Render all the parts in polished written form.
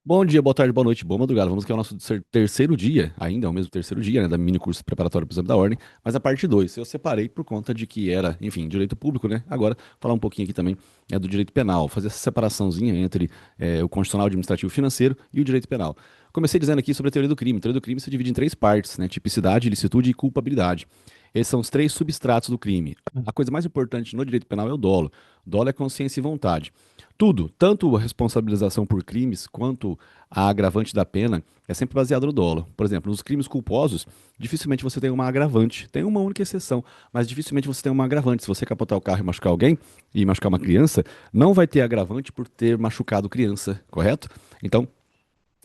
Bom dia, boa tarde, boa noite, boa madrugada. Vamos que é o nosso terceiro dia, ainda é o mesmo terceiro dia, né, da mini curso preparatório para o exame da ordem, mas a parte 2 eu separei por conta de que era, enfim, direito público, né? Agora, falar um pouquinho aqui também do direito penal, fazer essa separaçãozinha entre o constitucional, administrativo e financeiro e o direito penal. Comecei dizendo aqui sobre a teoria do crime. A teoria do crime se divide em três partes, né? Tipicidade, ilicitude e culpabilidade. Esses são os três substratos do crime. A coisa mais importante no direito penal é o dolo. Dolo é consciência e vontade. Tudo, tanto a responsabilização por crimes quanto a agravante da pena, é sempre baseado no dolo. Por exemplo, nos crimes culposos, dificilmente você tem uma agravante. Tem uma única exceção, mas dificilmente você tem uma agravante. Se você capotar o carro e machucar alguém, e machucar uma criança, não vai ter agravante por ter machucado criança, correto? Então,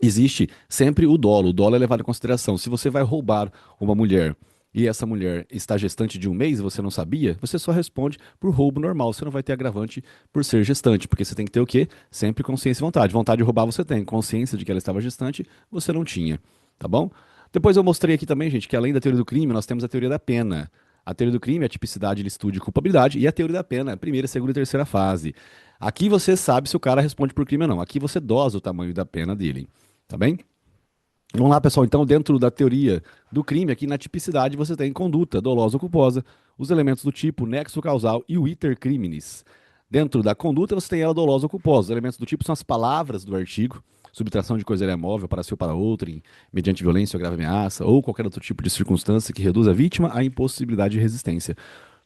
existe sempre o dolo. O dolo é levado em consideração. Se você vai roubar uma mulher e essa mulher está gestante de um mês e você não sabia, você só responde por roubo normal. Você não vai ter agravante por ser gestante, porque você tem que ter o quê? Sempre consciência e vontade. Vontade de roubar você tem, consciência de que ela estava gestante, você não tinha, tá bom? Depois eu mostrei aqui também, gente, que além da teoria do crime, nós temos a teoria da pena. A teoria do crime é a tipicidade, ilicitude e culpabilidade, e a teoria da pena, primeira, segunda e terceira fase. Aqui você sabe se o cara responde por crime ou não. Aqui você dosa o tamanho da pena dele. Tá bem? Vamos lá, pessoal. Então, dentro da teoria do crime, aqui na tipicidade, você tem conduta dolosa ou culposa, os elementos do tipo, nexo causal e o iter criminis. Dentro da conduta, você tem ela dolosa ou culposa. Os elementos do tipo são as palavras do artigo, subtração de coisa móvel para si ou para outrem, mediante violência ou grave ameaça, ou qualquer outro tipo de circunstância que reduza a vítima à impossibilidade de resistência.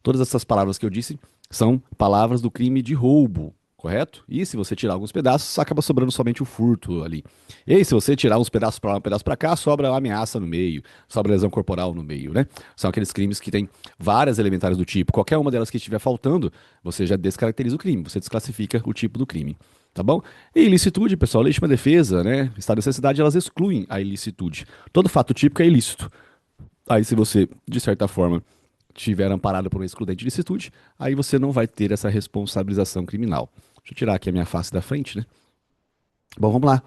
Todas essas palavras que eu disse são palavras do crime de roubo, correto? E se você tirar alguns pedaços, acaba sobrando somente o furto ali. E aí, se você tirar uns pedaços para lá, um pedaço para cá, sobra a ameaça no meio, sobra lesão corporal no meio, né? São aqueles crimes que têm várias elementares do tipo. Qualquer uma delas que estiver faltando, você já descaracteriza o crime, você desclassifica o tipo do crime. Tá bom? E ilicitude, pessoal, legítima defesa, né? Estado de necessidade, elas excluem a ilicitude. Todo fato típico é ilícito. Aí, se você, de certa forma, tiver amparado por um excludente de licitude, aí você não vai ter essa responsabilização criminal. Deixa eu tirar aqui a minha face da frente, né? Bom, vamos lá.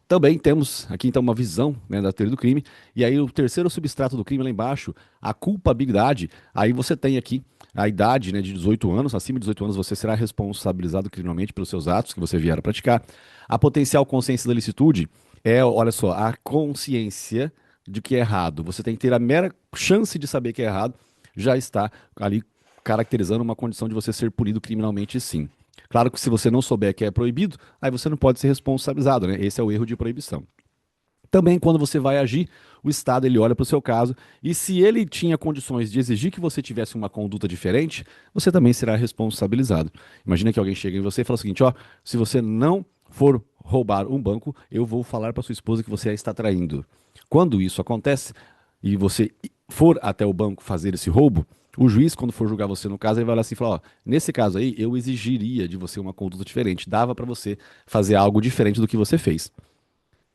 Também temos aqui então uma visão, né, da teoria do crime. E aí o terceiro substrato do crime lá embaixo, a culpabilidade. Aí você tem aqui a idade, né, de 18 anos. Acima de 18 anos você será responsabilizado criminalmente pelos seus atos que você vier a praticar. A potencial consciência da licitude é, olha só, a consciência de que é errado. Você tem que ter a mera chance de saber que é errado, já está ali caracterizando uma condição de você ser punido criminalmente, sim. Claro que se você não souber que é proibido, aí você não pode ser responsabilizado, né? Esse é o erro de proibição. Também, quando você vai agir, o Estado ele olha para o seu caso e se ele tinha condições de exigir que você tivesse uma conduta diferente, você também será responsabilizado. Imagina que alguém chega em você e fala o seguinte: ó, se você não for roubar um banco, eu vou falar para sua esposa que você a está traindo. Quando isso acontece e você for até o banco fazer esse roubo, o juiz, quando for julgar você no caso, ele vai olhar assim e falar: ó, nesse caso aí, eu exigiria de você uma conduta diferente, dava para você fazer algo diferente do que você fez.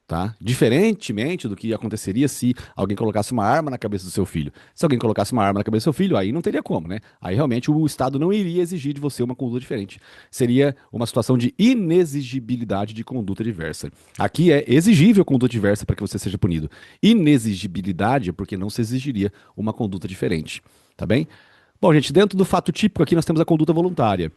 Tá? Diferentemente do que aconteceria se alguém colocasse uma arma na cabeça do seu filho. Se alguém colocasse uma arma na cabeça do seu filho, aí não teria como, né? Aí realmente o Estado não iria exigir de você uma conduta diferente. Seria uma situação de inexigibilidade de conduta diversa. Aqui é exigível conduta diversa para que você seja punido. Inexigibilidade é porque não se exigiria uma conduta diferente. Tá bem? Bom, gente, dentro do fato típico aqui nós temos a conduta voluntária.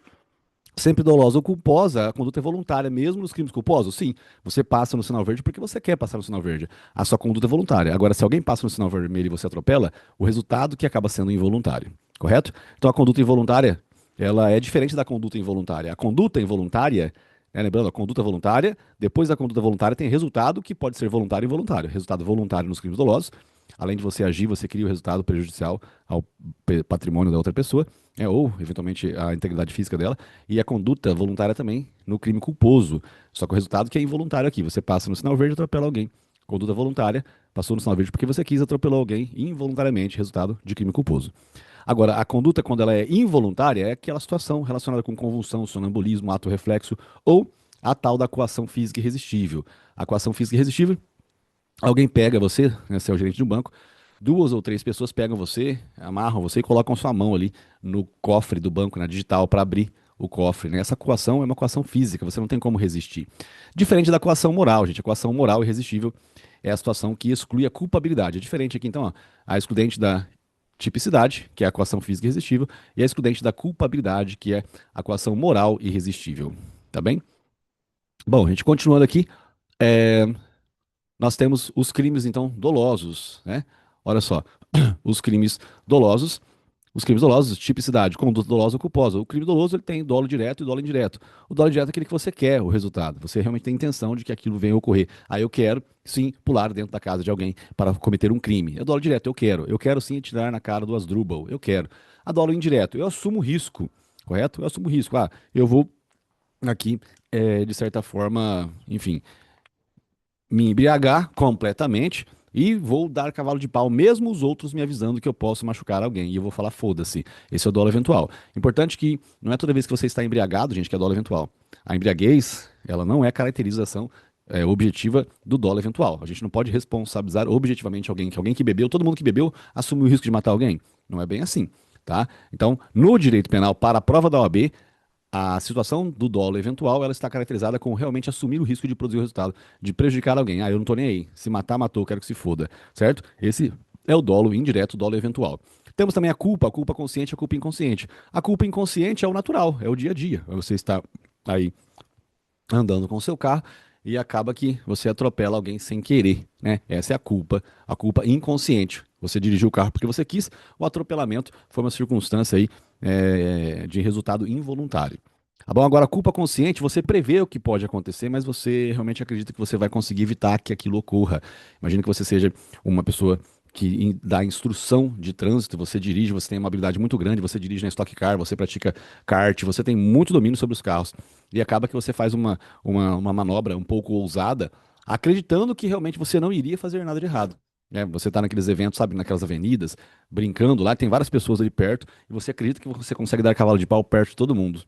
Sempre dolosa ou culposa, a conduta é voluntária, mesmo nos crimes culposos? Sim, você passa no sinal verde porque você quer passar no sinal verde. A sua conduta é voluntária. Agora, se alguém passa no sinal vermelho e você atropela, o resultado que acaba sendo involuntário, correto? Então, a conduta involuntária, ela é diferente da conduta involuntária. A conduta involuntária, lembrando, a conduta voluntária, depois da conduta voluntária tem resultado que pode ser voluntário e involuntário. Resultado voluntário nos crimes dolosos, além de você agir, você cria o resultado prejudicial ao patrimônio da outra pessoa, ou eventualmente a integridade física dela, e a conduta voluntária também no crime culposo. Só que o resultado que é involuntário aqui, você passa no sinal verde e atropela alguém. Conduta voluntária, passou no sinal verde porque você quis atropelar alguém involuntariamente, resultado de crime culposo. Agora, a conduta, quando ela é involuntária, é aquela situação relacionada com convulsão, sonambulismo, ato reflexo, ou a tal da coação física irresistível. A coação física irresistível, alguém pega você, né, você é o gerente de um banco, duas ou três pessoas pegam você, amarram você e colocam sua mão ali no cofre do banco, na digital, para abrir o cofre, né? Essa coação é uma coação física, você não tem como resistir. Diferente da coação moral, gente. A coação moral irresistível é a situação que exclui a culpabilidade. É diferente aqui, então, ó, a excludente da tipicidade, que é a coação física irresistível, e a excludente da culpabilidade, que é a coação moral irresistível. Tá bem? Bom, a gente continuando aqui. É, nós temos os crimes, então, dolosos, né? Olha só, os crimes dolosos. Os crimes dolosos, tipicidade, conduta dolosa ou culposa. O crime doloso ele tem dolo direto e dolo indireto. O dolo direto é aquele que você quer o resultado. Você realmente tem intenção de que aquilo venha a ocorrer. Aí eu quero, sim, pular dentro da casa de alguém para cometer um crime. É dolo direto, eu quero. Eu quero sim atirar na cara do Asdrubal. Eu quero. A dolo indireto, eu assumo risco, correto? Eu assumo risco. Ah, eu vou aqui, de certa forma, enfim, me embriagar completamente e vou dar cavalo de pau, mesmo os outros me avisando que eu posso machucar alguém. E eu vou falar, foda-se. Esse é o dolo eventual. Importante que não é toda vez que você está embriagado, gente, que é dolo eventual. A embriaguez, ela não é caracterização objetiva do dolo eventual. A gente não pode responsabilizar objetivamente alguém, que alguém que bebeu, todo mundo que bebeu assumiu o risco de matar alguém. Não é bem assim, tá? Então, no direito penal, para a prova da OAB, a situação do dolo eventual, ela está caracterizada com realmente assumir o risco de produzir o resultado, de prejudicar alguém. Ah, eu não tô nem aí. Se matar, matou, quero que se foda, certo? Esse é o dolo indireto, o dolo eventual. Temos também a culpa consciente e a culpa inconsciente. A culpa inconsciente é o natural, é o dia a dia. Você está aí andando com o seu carro e acaba que você atropela alguém sem querer, né? Essa é a culpa inconsciente. Você dirigiu o carro porque você quis, o atropelamento foi uma circunstância aí de resultado involuntário. Tá bom? Agora, a culpa consciente, você prevê o que pode acontecer, mas você realmente acredita que você vai conseguir evitar que aquilo ocorra. Imagina que você seja uma pessoa que dá instrução de trânsito, você dirige, você tem uma habilidade muito grande, você dirige na Stock Car, você pratica kart, você tem muito domínio sobre os carros. E acaba que você faz uma manobra um pouco ousada, acreditando que realmente você não iria fazer nada de errado. Né? Você está naqueles eventos, sabe, naquelas avenidas, brincando lá, tem várias pessoas ali perto, e você acredita que você consegue dar cavalo de pau perto de todo mundo.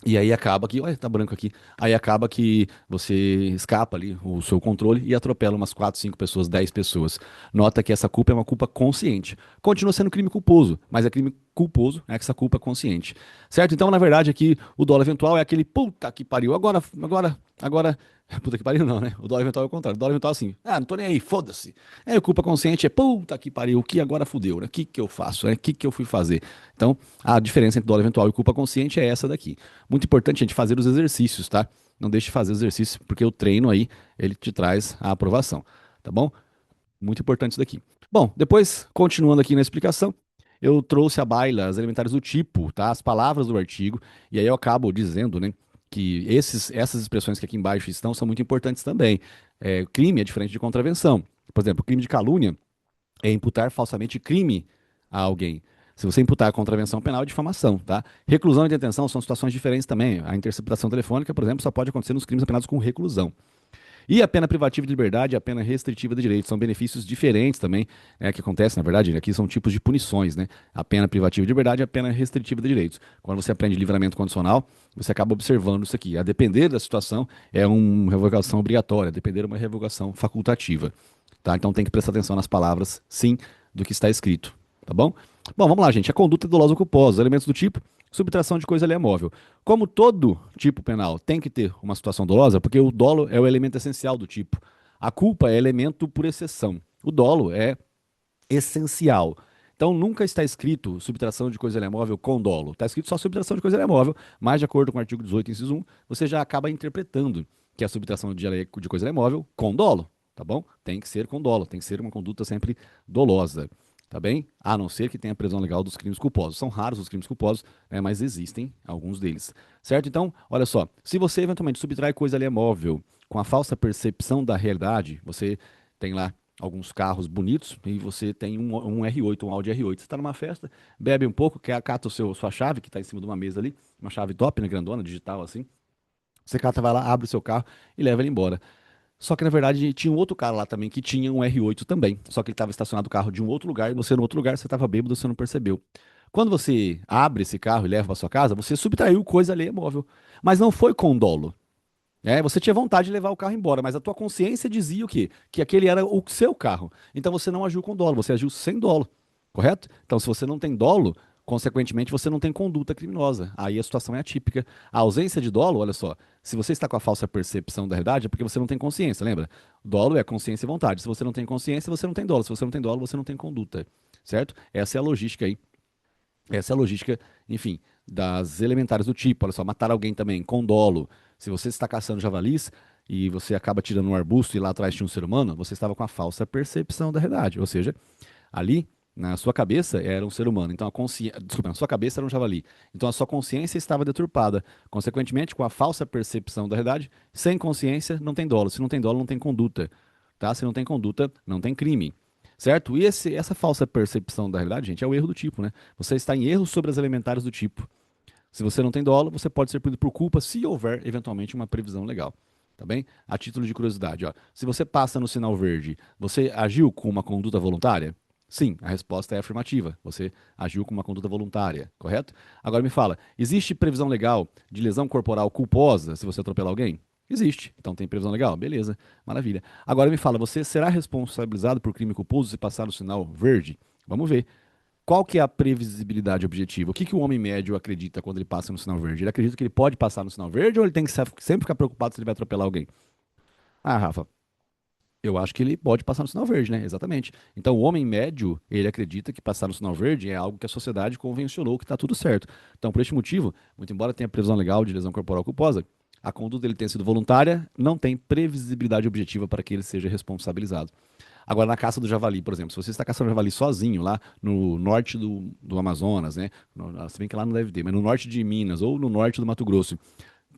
E aí acaba que, olha, tá branco aqui. Aí acaba que você escapa ali o seu controle e atropela umas 4, 5 pessoas, 10 pessoas. Nota que essa culpa é uma culpa consciente. Continua sendo crime culposo, mas é crime culposo, é essa culpa consciente. Certo? Então, na verdade, aqui o dolo eventual é aquele puta que pariu. Agora. Puta que pariu, não, né? O dolo eventual é o contrário. O dolo eventual é assim, ah, não tô nem aí, foda-se. É, a culpa consciente é puta que pariu, o que agora fudeu, né? O que que eu faço, né? O que que eu fui fazer? Então, a diferença entre dolo eventual e culpa consciente é essa daqui. Muito importante a gente fazer os exercícios, tá? Não deixe de fazer os exercícios, porque o treino aí, ele te traz a aprovação, tá bom? Muito importante isso daqui. Bom, depois, continuando aqui na explicação, eu trouxe à baila as elementares do tipo, tá? As palavras do artigo, e aí eu acabo dizendo, né, que essas expressões que aqui embaixo estão são muito importantes também. Crime é diferente de contravenção. Por exemplo, crime de calúnia é imputar falsamente crime a alguém. Se você imputar a contravenção penal, é difamação, tá? Reclusão e detenção são situações diferentes também. A interceptação telefônica, por exemplo, só pode acontecer nos crimes apenados com reclusão. E a pena privativa de liberdade e a pena restritiva de direitos são benefícios diferentes também, né, que acontece, na verdade, aqui são tipos de punições, né? A pena privativa de liberdade e a pena restritiva de direitos. Quando você aprende livramento condicional, você acaba observando isso aqui. A depender da situação, é uma revogação obrigatória, a depender de uma revogação facultativa, tá? Então tem que prestar atenção nas palavras, sim, do que está escrito, tá bom? Bom, vamos lá, gente. A conduta dolosa ou culposa, elementos do tipo subtração de coisa alheia-móvel. Como todo tipo penal tem que ter uma situação dolosa, porque o dolo é o elemento essencial do tipo. A culpa é elemento por exceção. O dolo é essencial. Então nunca está escrito subtração de coisa alheia-móvel com dolo. Está escrito só subtração de coisa alheia-móvel, mas de acordo com o artigo 18, inciso 1, você já acaba interpretando que é a subtração de coisa alheia-móvel com dolo, tá bom? Tem que ser com dolo, tem que ser uma conduta sempre dolosa. Tá bem? A não ser que tenha a prisão legal dos crimes culposos. São raros os crimes culposos, né, mas existem alguns deles. Certo? Então, olha só. Se você eventualmente subtrai coisa alheia-móvel com a falsa percepção da realidade, você tem lá alguns carros bonitos e você tem um R8, um Audi R8. Você está numa festa, bebe um pouco, quer cata sua chave, que está em cima de uma mesa ali, uma chave top, né, grandona, digital assim. Você cata, vai lá, abre o seu carro e leva ele embora. Só que na verdade tinha um outro cara lá também que tinha um R8 também. Só que ele estava estacionado o carro de um outro lugar e você no outro lugar, você estava bêbado, você não percebeu. Quando você abre esse carro e leva para sua casa, você subtraiu coisa alheia móvel. Mas não foi com dolo. Você tinha vontade de levar o carro embora, mas a tua consciência dizia o quê? Que aquele era o seu carro. Então você não agiu com dolo, você agiu sem dolo. Correto? Então, se você não tem dolo, consequentemente você não tem conduta criminosa. Aí a situação é atípica. A ausência de dolo, olha só, se você está com a falsa percepção da realidade, é porque você não tem consciência, lembra? Dolo é consciência e vontade. Se você não tem consciência, você não tem dolo. Se você não tem dolo, você não tem conduta. Certo? Essa é a logística aí. Essa é a logística, enfim, das elementares do tipo. Olha só, matar alguém também com dolo. Se você está caçando javalis e você acaba tirando um arbusto e lá atrás tinha um ser humano, você estava com a falsa percepção da realidade. Ou seja, ali, na sua cabeça, era um ser humano. Então, desculpa, na sua cabeça era um javali. Então, a sua consciência estava deturpada. Consequentemente, com a falsa percepção da realidade, sem consciência, não tem dolo. Se não tem dolo, não tem conduta. Tá? Se não tem conduta, não tem crime. Certo? E essa falsa percepção da realidade, gente, é o erro do tipo, né? Você está em erro sobre as elementares do tipo. Se você não tem dolo, você pode ser punido por culpa se houver, eventualmente, uma previsão legal. Tá bem? A título de curiosidade, ó. Se você passa no sinal verde, você agiu com uma conduta voluntária? Sim, a resposta é afirmativa. Você agiu com uma conduta voluntária, correto? Agora me fala, existe previsão legal de lesão corporal culposa se você atropelar alguém? Existe. Então tem previsão legal? Beleza, maravilha. Agora me fala, você será responsabilizado por crime culposo se passar no sinal verde? Vamos ver. Qual que é a previsibilidade objetiva? O que, que o homem médio acredita quando ele passa no sinal verde? Ele acredita que ele pode passar no sinal verde ou ele tem que sempre ficar preocupado se ele vai atropelar alguém? Ah, Rafa, eu acho que ele pode passar no sinal verde, né? Exatamente. Então, o homem médio, ele acredita que passar no sinal verde é algo que a sociedade convencionou que está tudo certo. Então, por este motivo, muito embora tenha previsão legal de lesão corporal culposa, a conduta dele tenha sido voluntária, não tem previsibilidade objetiva para que ele seja responsabilizado. Agora, na caça do javali, por exemplo, se você está caçando javali sozinho lá no norte do Amazonas, né? Se bem que lá não deve ter, mas no norte de Minas ou no norte do Mato Grosso,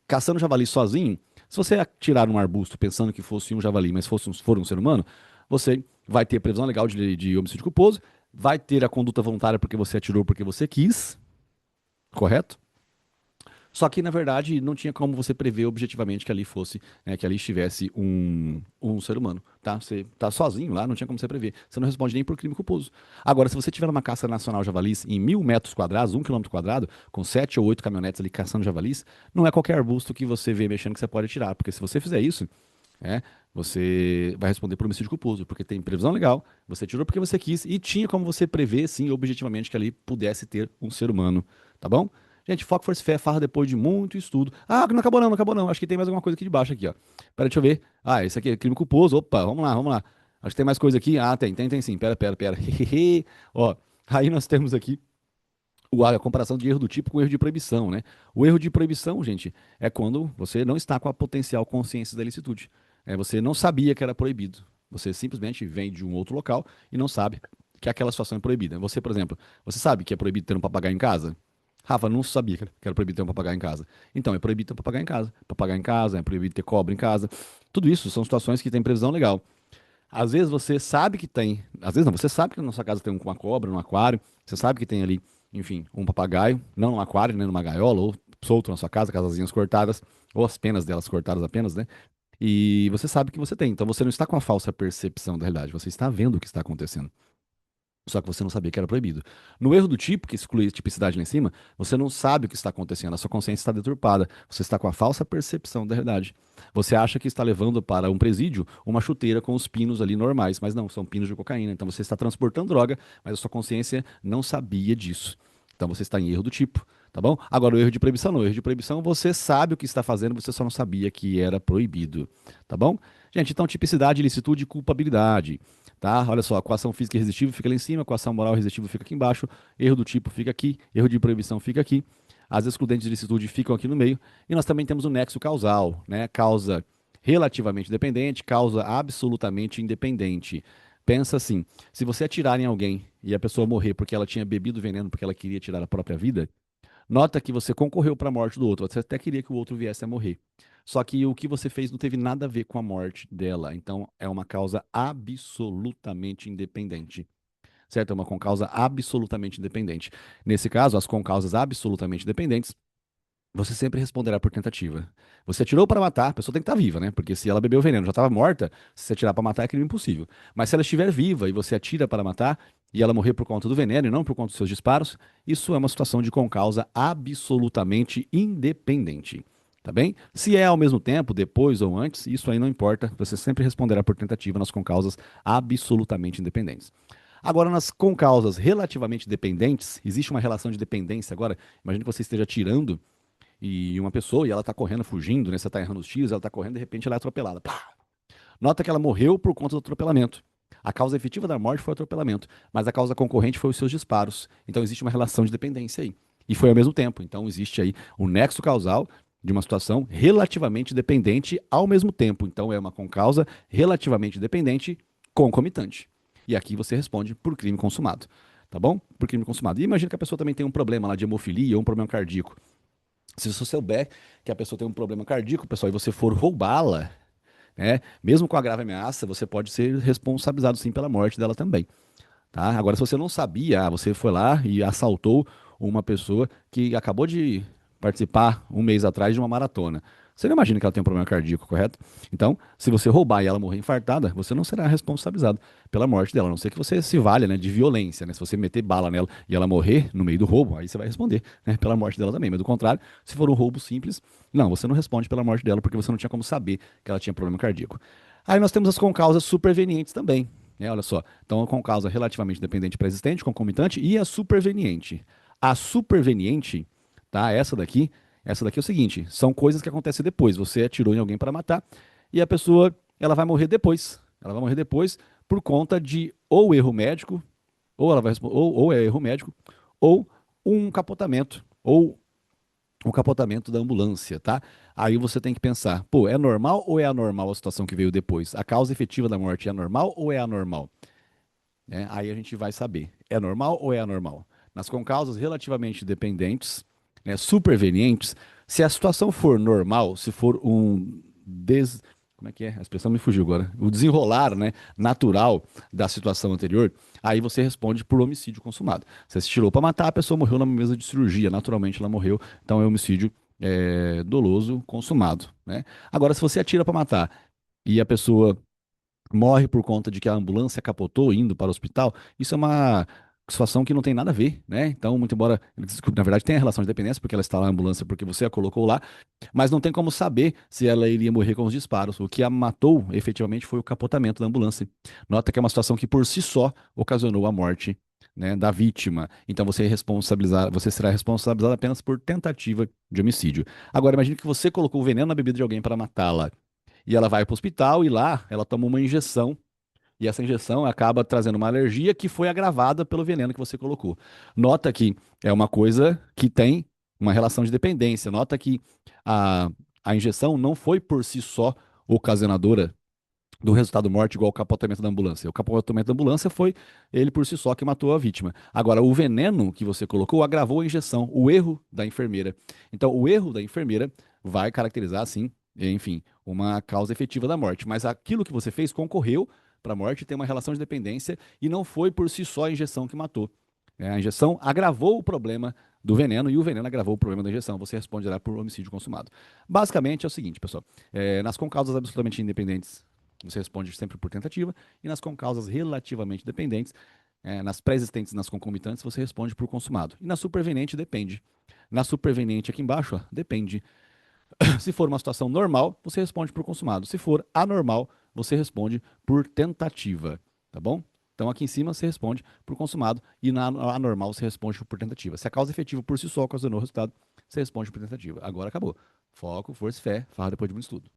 caçando javali sozinho, se você atirar num arbusto pensando que fosse um javali, mas for um ser humano, você vai ter previsão legal de homicídio culposo, vai ter a conduta voluntária porque você atirou porque você quis, correto? Só que, na verdade, não tinha como você prever objetivamente que ali fosse, né, que ali estivesse um ser humano, tá? Você tá sozinho lá, não tinha como você prever. Você não responde nem por crime culposo. Agora, se você tiver numa caça nacional javalis em 1.000 metros quadrados, 1 quilômetro quadrado, com 7 ou 8 caminhonetes ali caçando javalis, não é qualquer arbusto que você vê mexendo que você pode atirar, porque se você fizer isso, é, você vai responder por homicídio culposo, porque tem previsão legal, você tirou porque você quis e tinha como você prever, sim, objetivamente, que ali pudesse ter um ser humano, tá bom? Gente, foco, força e fé, farra depois de muito estudo. Ah, não acabou não, não acabou não. Acho que tem mais alguma coisa aqui de baixo aqui, ó. Pera, deixa eu ver. Ah, esse aqui é crime culposo. Opa, vamos lá, vamos lá. Acho que tem mais coisa aqui. Ah, tem sim. Pera. Ó, aí nós temos aqui a comparação de erro do tipo com erro de proibição, né? O erro de proibição, gente, é quando você não está com a potencial consciência da ilicitude. É, você não sabia que era proibido. Você simplesmente vem de um outro local e não sabe que aquela situação é proibida. Você, por exemplo, você sabe que é proibido ter um papagaio em casa? Rafa, não sabia que era proibido ter um papagaio em casa. Então, é proibido ter um papagaio em casa. Papagaio em casa, é proibido ter cobra em casa. Tudo isso são situações que têm previsão legal. Às vezes você sabe que tem, às vezes não, você sabe que na sua casa tem uma cobra, um aquário, você sabe que tem ali, enfim, um papagaio, não num aquário, nem numa gaiola, ou solto na sua casa, com as asinhas cortadas, ou as penas delas cortadas apenas, né? E você sabe que você tem. Então você não está com a falsa percepção da realidade, você está vendo o que está acontecendo. Só que você não sabia que era proibido. No erro do tipo, que exclui a tipicidade lá em cima, você não sabe o que está acontecendo, a sua consciência está deturpada. Você está com a falsa percepção da realidade. Você acha que está levando para um presídio uma chuteira com os pinos ali normais, mas não, são pinos de cocaína. Então você está transportando droga, mas a sua consciência não sabia disso. Então você está em erro do tipo, tá bom? Agora o erro de proibição não. O erro de proibição você sabe o que está fazendo, você só não sabia que era proibido, tá bom? Gente, então tipicidade, ilicitude e culpabilidade. Tá? Olha só, a coação física irresistível fica lá em cima, a coação moral irresistível fica aqui embaixo, erro do tipo fica aqui, erro de proibição fica aqui, as excludentes de licitude ficam aqui no meio, e nós também temos o nexo causal, né? Causa relativamente dependente, causa absolutamente independente. Pensa assim, se você atirar em alguém e a pessoa morrer porque ela tinha bebido veneno porque ela queria tirar a própria vida, nota que você concorreu para a morte do outro, você até queria que o outro viesse a morrer. Só que o que você fez não teve nada a ver com a morte dela. Então é uma causa absolutamente independente. Certo? É uma concausa absolutamente independente. Nesse caso, as concausas absolutamente independentes, você sempre responderá por tentativa. Você atirou para matar, a pessoa tem que estar viva, né? Porque se ela bebeu veneno, já estava morta, se você atirar para matar é crime impossível. Mas se ela estiver viva e você atira para matar e ela morrer por conta do veneno e não por conta dos seus disparos, isso é uma situação de concausa absolutamente independente. Tá bem? Se é ao mesmo tempo, depois ou antes, isso aí não importa. Você sempre responderá por tentativa nas concausas absolutamente independentes. Agora, nas concausas relativamente dependentes, existe uma relação de dependência. Agora, imagine que você esteja atirando e uma pessoa, e ela tá correndo, fugindo, né? Você tá errando os tiros, ela tá correndo, de repente ela é atropelada. Pá! Nota que ela morreu por conta do atropelamento. A causa efetiva da morte foi o atropelamento, mas a causa concorrente foi os seus disparos. Então existe uma relação de dependência aí. E foi ao mesmo tempo. Então existe aí um nexo causal de uma situação relativamente dependente ao mesmo tempo. Então, é uma concausa relativamente dependente concomitante. E aqui você responde por crime consumado, tá bom? Por crime consumado. E imagina que a pessoa também tem um problema lá de hemofilia ou um problema cardíaco. Se você souber que a pessoa tem um problema cardíaco, pessoal, e você for roubá-la, né? Mesmo com a grave ameaça, você pode ser responsabilizado sim pela morte dela também, tá? Agora, se você não sabia, você foi lá e assaltou uma pessoa que acabou de participar um mês atrás de uma maratona. Você não imagina que ela tem um problema cardíaco, correto? Então, se você roubar e ela morrer infartada, você não será responsabilizado pela morte dela, a não ser que você se valha, né, de violência, né? Se você meter bala nela e ela morrer no meio do roubo, aí você vai responder, né, pela morte dela também. Mas do contrário, se for um roubo simples, não, você não responde pela morte dela porque você não tinha como saber que ela tinha problema cardíaco. Aí nós temos as concausas supervenientes também, né? Olha só. Então, a concausa relativamente dependente pré-existente, concomitante e a superveniente. A superveniente, tá? Essa daqui é o seguinte, são coisas que acontecem depois. Você atirou em alguém para matar e a pessoa, ela vai morrer depois. Ela vai morrer depois por conta de ou erro médico, ou ela vai ou é erro médico, ou um capotamento, ou o capotamento da ambulância, tá? Aí você tem que pensar, pô, é normal ou é anormal a situação que veio depois? A causa efetiva da morte é normal ou é anormal? Né? Aí a gente vai saber, é normal ou é anormal? Nas concausas relativamente dependentes, né, supervenientes, se a situação for normal, se for como é que é? A expressão me fugiu agora. O desenrolar, né, natural da situação anterior, aí você responde por homicídio consumado. Você se tirou para matar, a pessoa morreu na mesa de cirurgia, naturalmente ela morreu, então é homicídio doloso consumado, né? Agora, se você atira para matar e a pessoa morre por conta de que a ambulância capotou indo para o hospital, isso é uma situação que não tem nada a ver, né? Então, muito embora, na verdade, tenha relação de dependência, porque ela está na ambulância porque você a colocou lá, mas não tem como saber se ela iria morrer com os disparos. O que a matou, efetivamente, foi o capotamento da ambulância. Nota que é uma situação que, por si só, ocasionou a morte, né, da vítima. Então, você será responsabilizado apenas por tentativa de homicídio. Agora, imagine que você colocou o veneno na bebida de alguém para matá-la. E ela vai para o hospital e lá ela toma uma injeção. E essa injeção acaba trazendo uma alergia que foi agravada pelo veneno que você colocou. Nota que é uma coisa que tem uma relação de dependência. Nota que a, a injeção não foi por si só ocasionadora do resultado morte igual o capotamento da ambulância. O capotamento da ambulância foi ele por si só que matou a vítima. Agora, o veneno que você colocou agravou a injeção, o erro da enfermeira. Então, o erro da enfermeira vai caracterizar, assim, enfim, uma causa efetiva da morte. Mas aquilo que você fez concorreu para a morte, tem uma relação de dependência e não foi por si só a injeção que matou. A injeção agravou o problema do veneno e o veneno agravou o problema da injeção. Você responderá por homicídio consumado. Basicamente é o seguinte, pessoal. Nas concausas absolutamente independentes, você responde sempre por tentativa. E nas concausas relativamente dependentes, nas pré-existentes e nas concomitantes, você responde por consumado. E na superveniente, depende. Na superveniente aqui embaixo, ó, depende. Se for uma situação normal, você responde por consumado. Se for anormal, você responde por tentativa, tá bom? Então aqui em cima você responde por consumado e na anormal você responde por tentativa. Se a causa efetiva por si só ocasionou o resultado, você responde por tentativa. Agora acabou. Foco, força e fé, farra depois de muito estudo.